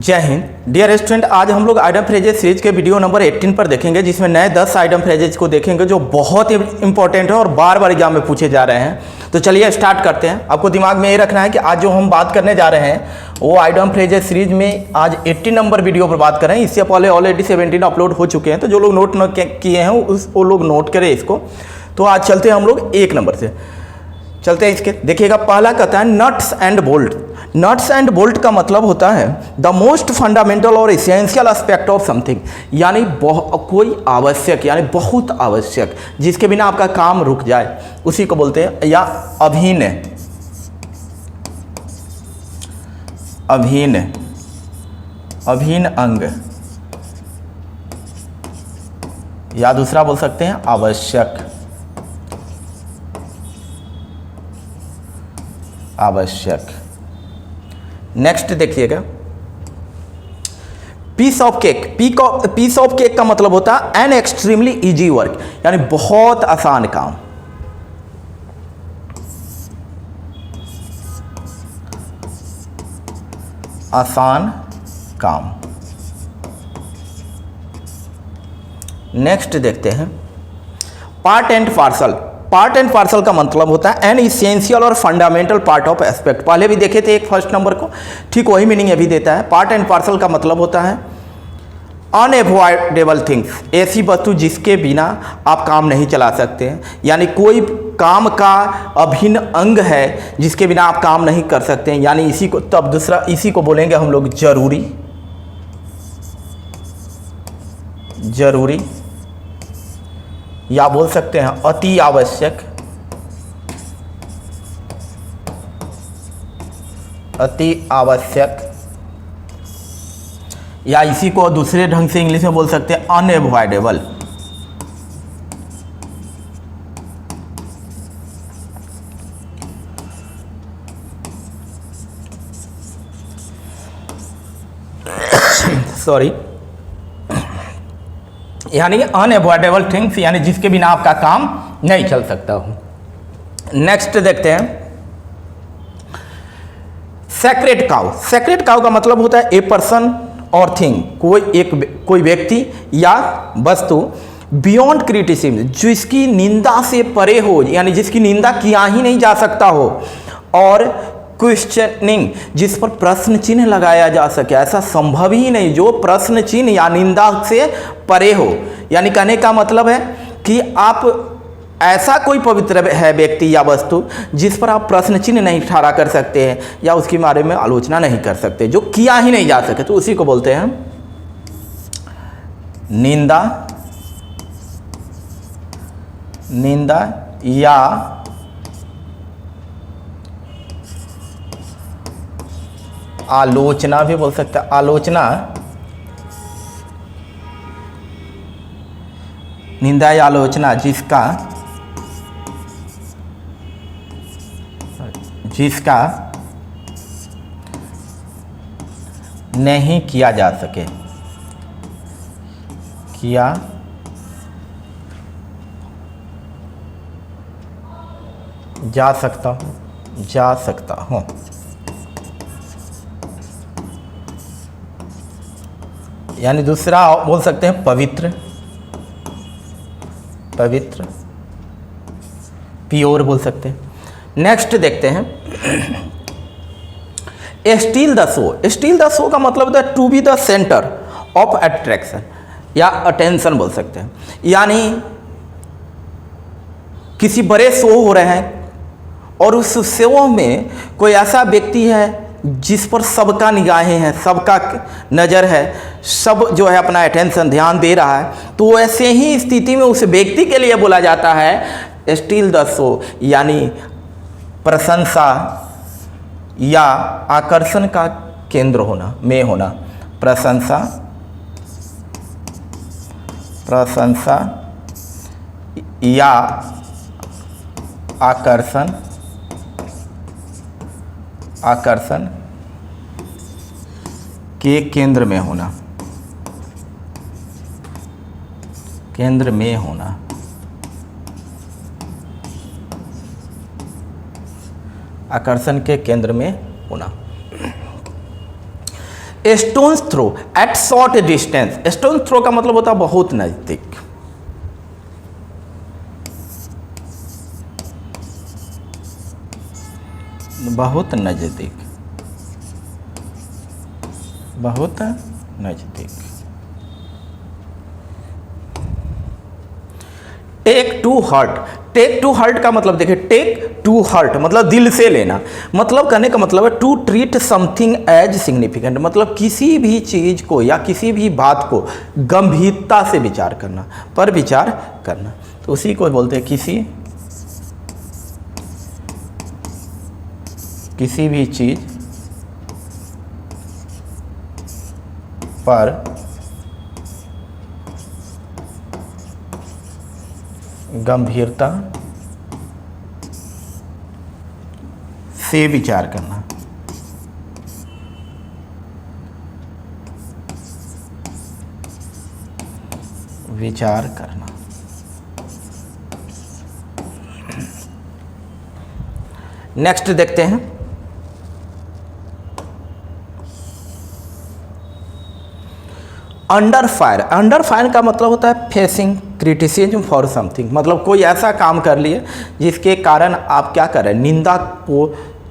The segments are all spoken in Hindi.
जय हिंद डियर स्टूडेंट। आज हम लोग आइटम फ्रेजेस सीरीज के वीडियो नंबर 18 पर देखेंगे, जिसमें नए 10 आइटम फ्रेजेस को देखेंगे जो बहुत ही इंपॉर्टेंट है और बार बार एग्जाम में पूछे जा रहे हैं। तो चलिए स्टार्ट करते हैं। आपको दिमाग में ये रखना है कि आज जो हम बात करने जा रहे हैं वो आइटम फ्रेजेस सीरीज में आज 80 नंबर वीडियो पर बात कर रहे हैं। इससे पहले ऑलरेडी 17 अपलोड हो चुके हैं, तो जो लोग नोट न किए हैं वो लोग नोट करें इसको। तो आज चलते हैं हम लोग 1 नंबर से चलते हैं इसके। देखिएगा, पहला कहता है nuts and bolt. Nuts and bolt का मतलब होता है द मोस्ट फंडामेंटल और इसेंशियल एस्पेक्ट ऑफ समथिंग, यानी कोई आवश्यक यानी बहुत आवश्यक, जिसके बिना आपका काम रुक जाए, उसी को बोलते हैं। या अभिन्न अभिन्न अभिन्न अंग, या दूसरा बोल सकते हैं आवश्यक आवश्यक। नेक्स्ट देखिएगा, piece of cake. Piece of cake का मतलब होता है एन एक्सट्रीमली इजी वर्क, यानी बहुत आसान काम। आसान काम। नेक्स्ट देखते हैं part and parcel. Part and parcel का मतलब होता है एन इसेंशियल और फंडामेंटल पार्ट ऑफ एस्पेक्ट। पहले भी देखे थे एक फर्स्ट नंबर को, ठीक वही मीनिंग अभी देता है। पार्ट एंड पार्सल का मतलब होता है अनएवॉइडेबल थिंग्स, ऐसी वस्तु जिसके बिना आप काम नहीं चला सकते हैं, यानी कोई काम का अभिन्न अंग है जिसके बिना आप काम नहीं कर सकते हैं, यानी इसी को तब दूसरा इसी को बोलेंगे हम लोग जरूरी। जरूरी या बोल सकते हैं अति आवश्यक। अति आवश्यक, या इसी को दूसरे ढंग से इंग्लिश में बोल सकते हैं अनएवॉइडेबल। सॉरी, यानी अनएवॉइडेबल थिंग्स, यानी जिसके बिना आपका काम नहीं चल सकता हो। नेक्स्ट देखते हैं सेक्रेड काउ। सेक्रेड काउ का मतलब होता है ए पर्सन और थिंग, कोई व्यक्ति या वस्तु बियॉन्ड क्रिटिसिज्म, जिसकी निंदा से परे हो, यानी जिसकी निंदा किया ही नहीं जा सकता हो, और क्वेश्चनिंग, जिस पर प्रश्न चिन्ह लगाया जा सके, ऐसा संभव ही नहीं जो प्रश्न चिन्ह या निंदा से परे हो। यानी कहने का मतलब है कि आप ऐसा कोई पवित्र है व्यक्ति या वस्तु जिस पर आप प्रश्न चिन्ह नहीं ठहरा कर सकते हैं या उसके बारे में आलोचना नहीं कर सकते, जो किया ही नहीं जा सके, तो उसी को बोलते हैं निंदा। निंदा या आलोचना भी बोल सकते हैं। आलोचना, निंदा या आलोचना जिसका नहीं किया जा सके, किया जा सकता हूँ। यानी दूसरा बोल सकते हैं पवित्र। पवित्र, प्योर बोल सकते हैं। नेक्स्ट देखते हैं steal the show. Steal the show का मतलब होता है to be the centre of attraction या अटेंशन बोल सकते हैं। यानी किसी बड़े शो हो रहे हैं और उस शो में कोई ऐसा व्यक्ति है जिस पर सबका निगाहें हैं, सबका नज़र है, सब जो है अपना अटेंशन ध्यान दे रहा है, तो ऐसे ही स्थिति में उस व्यक्ति के लिए बोला जाता है स्टील द शो, यानी प्रशंसा या आकर्षण का केंद्र होना, में होना। प्रशंसा या आकर्षण के केंद्र में होना। केंद्र में होना। आकर्षण के केंद्र में होना। Stones throw at short distance. Stone throw का मतलब होता है बहुत नजदीक। बहुत नजदीक, बहुत नजदीक। Take to heart. Take to heart का मतलब देखिए, टेक टू हर्ट मतलब दिल से लेना। मतलब कहने का मतलब है to treat something as significant, मतलब किसी भी चीज को या किसी भी बात को गंभीरता से विचार करना, पर विचार करना, तो उसी को बोलते हैं किसी भी चीज पर गंभीरता से विचार करना। विचार करना। नेक्स्ट देखते हैं, अंडर फायर। अंडर फायर का मतलब होता है फेसिंग क्रिटिसिज्म फॉर समथिंग, मतलब कोई ऐसा काम कर लिए जिसके कारण आप क्या कर रहे हैं,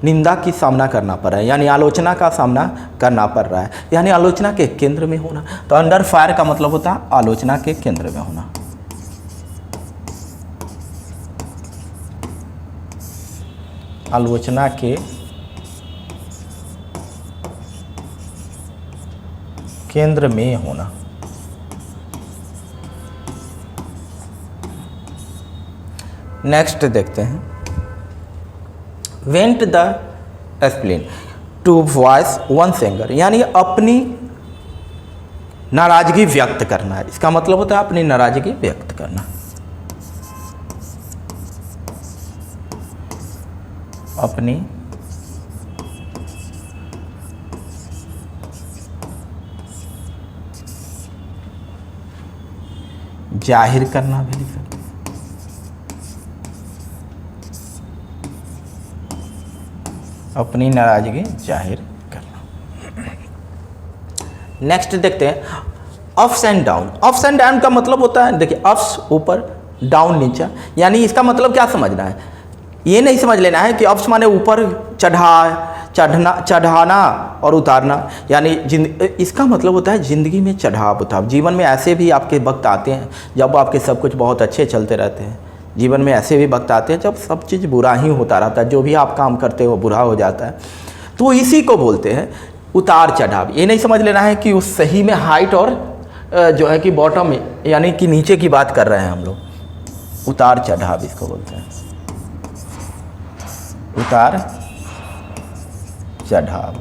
निंदा की सामना करना पड़ रहा है, यानी आलोचना का सामना करना पड़ रहा है, यानी आलोचना के केंद्र में होना। तो अंडर फायर का मतलब होता है आलोचना के केंद्र में होना। आलोचना के केंद्र में होना। नेक्स्ट देखते हैं, vent the spleen to voice one's anger, यानी अपनी नाराजगी व्यक्त करना है। इसका मतलब होता है अपनी नाराजगी व्यक्त करना। अपनी जाहिर करना भी लिख सकते हैं। अपनी नाराजगी जाहिर करना। नेक्स्ट देखते हैं, ups and down. Ups and down का मतलब होता है, देखिए अप्स ऊपर, डाउन नीचा, यानी इसका मतलब क्या समझना है, ये नहीं समझ लेना है कि अप्स माने ऊपर चढ़ाना और उतारना, यानी इसका मतलब होता है ज़िंदगी में चढ़ाव उतार। जीवन में ऐसे भी आपके वक्त आते हैं जब आपके सब कुछ बहुत अच्छे चलते रहते हैं। जीवन में ऐसे भी वक्त आते हैं जब सब चीज़ बुरा ही होता रहता है, जो भी आप काम करते हो बुरा हो जाता है। तो इसी को बोलते हैं उतार चढ़ाव। ये नहीं समझ लेना है कि उस सही में हाइट और जो है कि बॉटम यानी कि नीचे की बात कर रहे हैं हम लोग। उतार चढ़ाव इसको बोलते हैं, उतार चढ़ाव।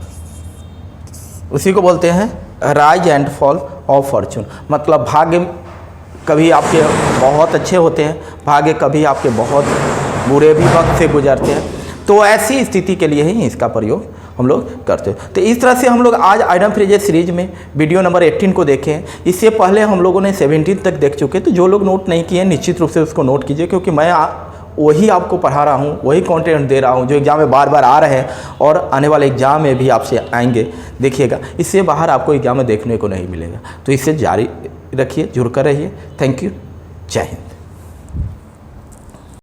उसी को बोलते हैं rise and fall of Fortune, मतलब भाग्य कभी आपके बहुत अच्छे होते हैं, भाग्य कभी आपके बहुत बुरे भी वक्त से गुजरते हैं। तो ऐसी स्थिति के लिए ही इसका प्रयोग हम लोग करते हैं। तो इस तरह से हम लोग आज आइडम फ्रेजेस सीरीज में वीडियो नंबर 18 को देखे हैं। इससे पहले हम लोगों ने 17 तक देख चुके। तो जो लोग नोट नहीं किए निश्चित रूप से उसको नोट कीजिए, क्योंकि मैं वही आपको पढ़ा रहा हूँ, वही कंटेंट दे रहा हूँ जो एग्ज़ाम में बार बार आ रहे हैं और आने वाले एग्ज़ाम में भी आपसे आएंगे। देखिएगा, इससे बाहर आपको एग्ज़ाम में देखने को नहीं मिलेगा। तो इससे जारी रखिए, जुड़ कर रहिए। थैंक यू, जय हिंद।